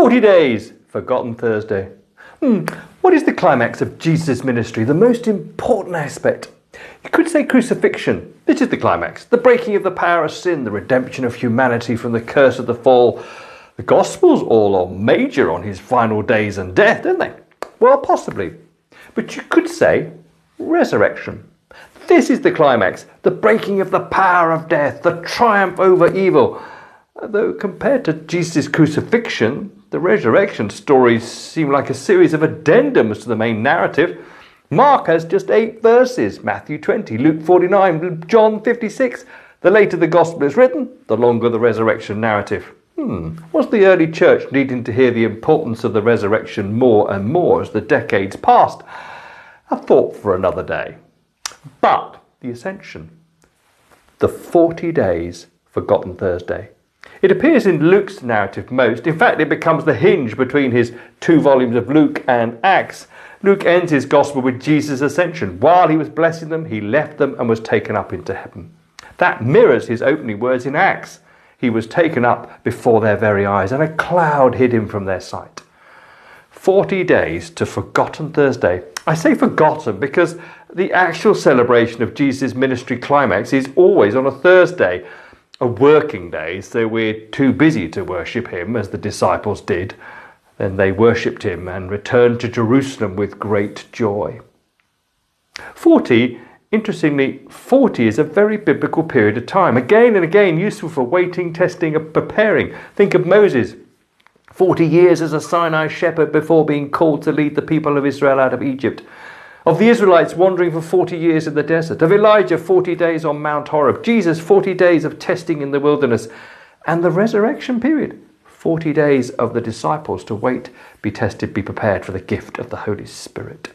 40 days, forgotten Thursday. What is the climax of Jesus' ministry? The most important aspect? You could say crucifixion. This is the climax. The breaking of the power of sin, the redemption of humanity from the curse of the fall. The Gospels all are major on his final days and death, don't they? Well, possibly. But you could say resurrection. This is the climax. The breaking of the power of death, the triumph over evil. Though compared to Jesus' crucifixion, the resurrection stories seem like a series of addendums to the main narrative. Mark has just 8 verses, Matthew 20, Luke 49, John 56. The later the gospel is written, the longer the resurrection narrative. Was the early church needing to hear the importance of the resurrection more and more as the decades passed? A thought for another day. But the Ascension, the 40 days forgotten Thursday. It appears in Luke's narrative most. In fact, it becomes the hinge between his 2 volumes of Luke and Acts. Luke ends his gospel with Jesus' ascension. While he was blessing them, he left them and was taken up into heaven. That mirrors his opening words in Acts. He was taken up before their very eyes, and a cloud hid him from their sight. 40 days to forgotten Thursday. I say forgotten because the actual celebration of Jesus' ministry climax is always on a Thursday, a working day, so we're too busy to worship him as the disciples did. Then they worshipped him and returned to Jerusalem with great joy. 40, interestingly, 40 is a very biblical period of time. Again and again, useful for waiting, testing, and preparing. Think of Moses, 40 years as a Sinai shepherd before being called to lead the people of Israel out of Egypt. Of the Israelites wandering for 40 years in the desert. Of Elijah, 40 days on Mount Horeb. Jesus, 40 days of testing in the wilderness. And the resurrection period. 40 days of the disciples to wait, be tested, be prepared for the gift of the Holy Spirit.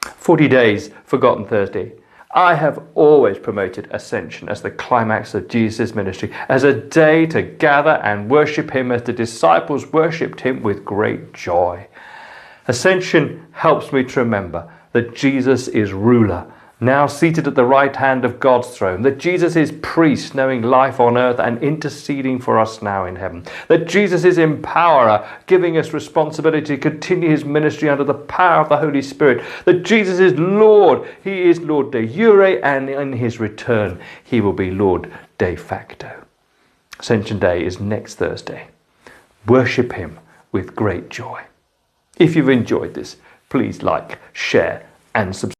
40 days, forgotten Thursday. I have always promoted Ascension as the climax of Jesus' ministry, as a day to gather and worship him as the disciples worshipped him with great joy. Ascension helps me to remember that Jesus is ruler, now seated at the right hand of God's throne, that Jesus is priest, knowing life on earth and interceding for us now in heaven, that Jesus is empowerer, giving us responsibility to continue his ministry under the power of the Holy Spirit, that Jesus is Lord, he is Lord de jure, and in his return he will be Lord de facto. Ascension Day is next Thursday. Worship him with great joy. If you've enjoyed this, please like, share and subscribe.